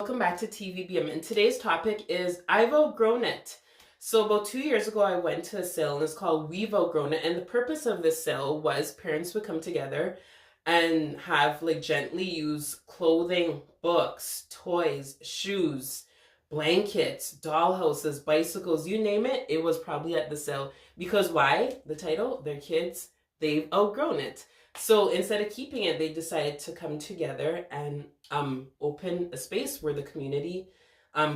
Welcome back to TVBM, and today's topic is I've outgrown it. So about 2 years ago, I went to a sale, and it's called We've Outgrown It. And the purpose of this sale was parents would come together and have like gently used clothing, books, toys, shoes, blankets, dollhouses, bicycles, you name it, it was probably at the sale. Because why? The title, their kids, they've outgrown it. So instead of keeping it, they decided to come together and open a space where the community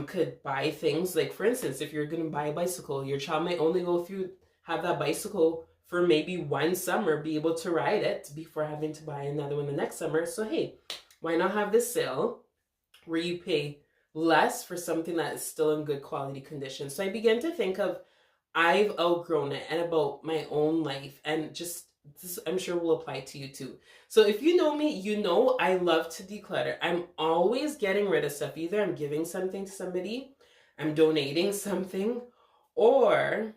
could buy things. Like, for instance, if you're going to buy a bicycle, your child might only have that bicycle for maybe one summer, be able to ride it before having to buy another one the next summer. So, hey, why not have this sale where you pay less for something that is still in good quality condition? So I began to think of I've outgrown it and about my own life, and just this I'm sure will apply to you too. So if you know me, you know I love to declutter. I'm always getting rid of stuff. Either I'm giving something to somebody, I'm donating something, or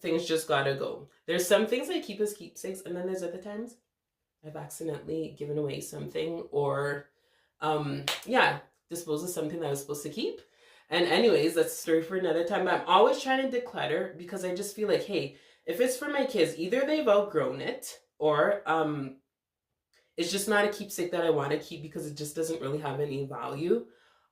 things just gotta go. There's some things I keep as keepsakes, and then there's other times I've accidentally given away something, or dispose of something that I was supposed to keep. And anyways, that's a story for another time. But I'm always trying to declutter because I just feel like, hey, if it's for my kids, either they've outgrown it, or it's just not a keepsake that I want to keep because it just doesn't really have any value.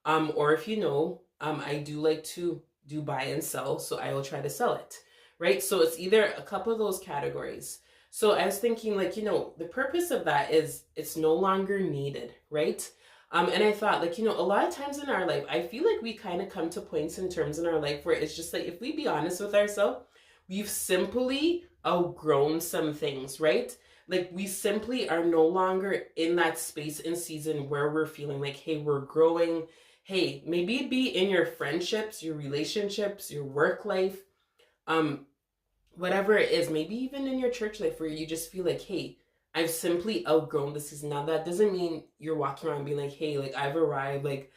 Or if you know, I do like to do buy and sell, so I will try to sell it, right? So it's either a couple of those categories. So I was thinking, like, the purpose of that is it's no longer needed, right? And I thought, like, a lot of times in our life, I feel like we kind of come to points in terms in our life where it's just like, if we be honest with ourselves, we've simply outgrown some things, right? Like, we simply are no longer in that space and season where we're feeling like, hey, we're growing. Hey, maybe it be in your friendships, your relationships, your work life, whatever it is, maybe even in your church life where you just feel like, hey, I've simply outgrown this season. Now, that doesn't mean you're walking around being like, hey, like, I've arrived, like,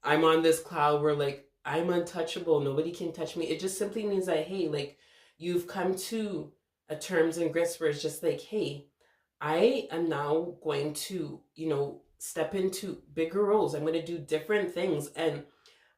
I'm on this cloud where, like, I'm untouchable, nobody can touch me. It just simply means that, hey, like, you've come to a terms and grips where it's just like, hey, I am now going to, step into bigger roles. I'm going to do different things. And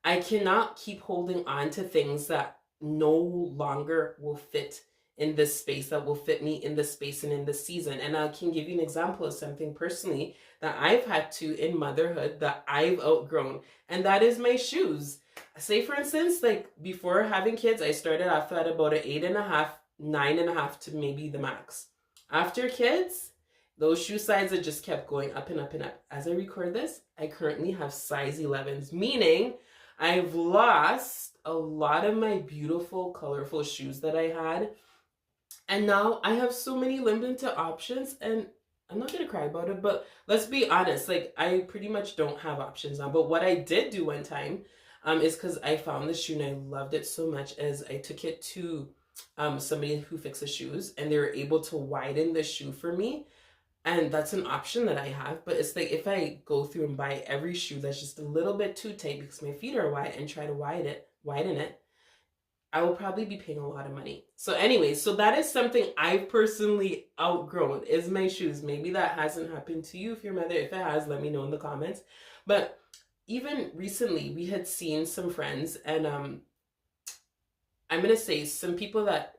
I cannot keep holding on to things that no longer will fit in this space, that will fit me in this space and in this season. And I can give you an example of something personally that I've had to in motherhood that I've outgrown, and that is my shoes. Say, for instance, like, before having kids, I started off at about an 8.5, 9.5 to maybe the max. After kids, those shoe sizes just kept going up and up and up. As I record this, I currently have size 11s, meaning I've lost a lot of my beautiful, colorful shoes that I had. And now I have so many limited options, and I'm not going to cry about it, but let's be honest, like, I pretty much don't have options now. But what I did do one time is because I found this shoe and I loved it so much, as I took it to somebody who fixes shoes, and they were able to widen the shoe for me. And that's an option that I have, but it's like, if I go through and buy every shoe that's just a little bit too tight because my feet are wide and try to widen it, I will probably be paying a lot of money. So anyways, so that is something I've personally outgrown, is my shoes. Maybe that hasn't happened to you if you're mother. If it has, let me know in the comments. But even recently, we had seen some friends, and I'm going to say some people that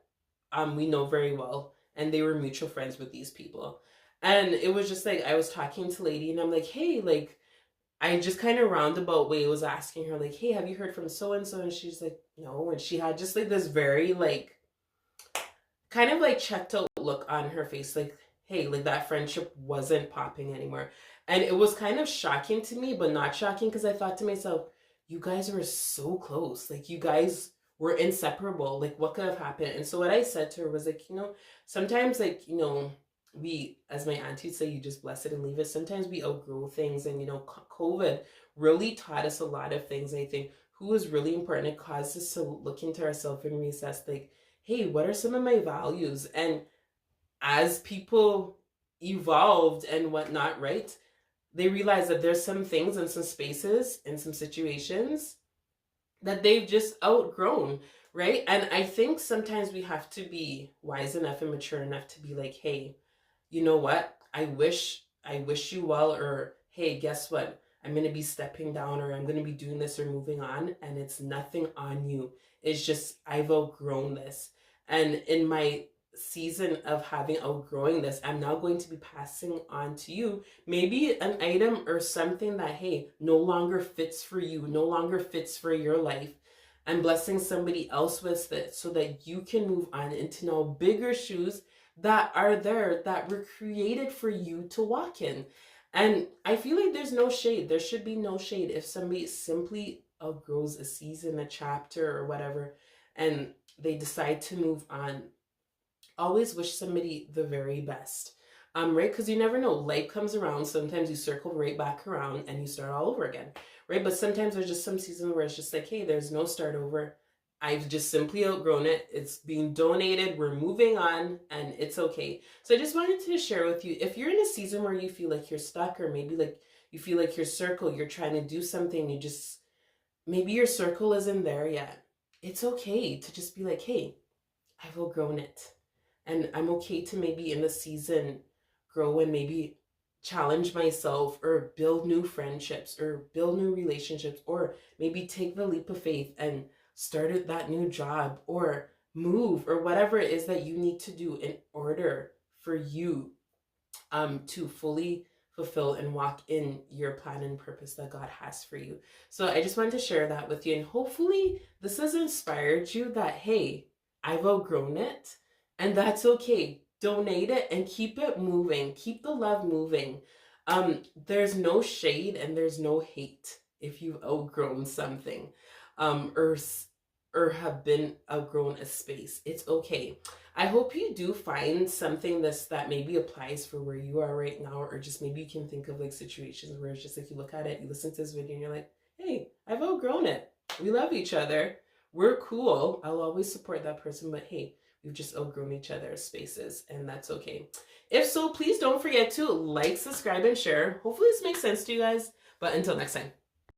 we know very well, and they were mutual friends with these people. And it was just like, I was talking to a lady, and I'm like, hey, like, I just kind of roundabout way was asking her, like, hey, have you heard from so and so? And she's like, no. And she had just like this very, like, kind of like checked out look on her face, like, hey, like, that friendship wasn't popping anymore. And it was kind of shocking to me, but not shocking, because I thought to myself, you guys were so close. Like, you guys were inseparable. Like, what could have happened? And so what I said to her was like, sometimes, like, we, as my auntie would say, you just bless it and leave it. Sometimes we outgrow things, and COVID really taught us a lot of things. I think who was really important. It caused us to look into ourselves and reassess, like, hey, what are some of my values? And as people evolved and whatnot, right, they realized that there's some things and some spaces and some situations that they've just outgrown, right? And I think sometimes we have to be wise enough and mature enough to be like, hey, you know what? I wish you well, or hey, guess what? I'm going to be stepping down, or I'm going to be doing this or moving on. And it's nothing on you. It's just, I've outgrown this. And in my season of having outgrowing this, I'm now going to be passing on to you maybe an item or something that, hey, no longer fits for you, no longer fits for your life. I'm blessing somebody else with it so that you can move on into now bigger shoes that are there, that were created for you to walk in. And I feel like there's no shade. There should be no shade if somebody simply outgrows a season, a chapter, or whatever, and they decide to move on. Always wish somebody the very best. Right? Because you never know. Life comes around. Sometimes you circle right back around and you start all over again. Right? But sometimes there's just some seasons where it's just like, hey, there's no start over. I've just simply outgrown it. It's being donated. We're moving on and it's okay. So I just wanted to share with you, if you're in a season where you feel like you're stuck, or maybe like you feel like your circle, you're trying to do something, you just, maybe your circle isn't there yet. It's okay to just be like, hey, I've outgrown it. And I'm okay to maybe in a season grow and maybe challenge myself, or build new friendships, or build new relationships, or maybe take the leap of faith and start that new job, or move, or whatever it is that you need to do in order for you to fully fulfill and walk in your plan and purpose that God has for you. So I just wanted to share that with you, and hopefully this has inspired you that, hey, I've outgrown it, and that's okay. Donate it and keep it moving. Keep the love moving. There's no shade and there's no hate if you've outgrown something, or have been outgrown a space. It's okay. I hope you do find something that maybe applies for where you are right now, or just maybe you can think of like situations where it's just like you look at it, you listen to this video, and you're like, hey, I've outgrown it. We love each other. We're cool. I'll always support that person, but hey, we've just outgrown each other's spaces, and that's okay. If so, please don't forget to like, subscribe, and share. Hopefully this makes sense to you guys. But until next time.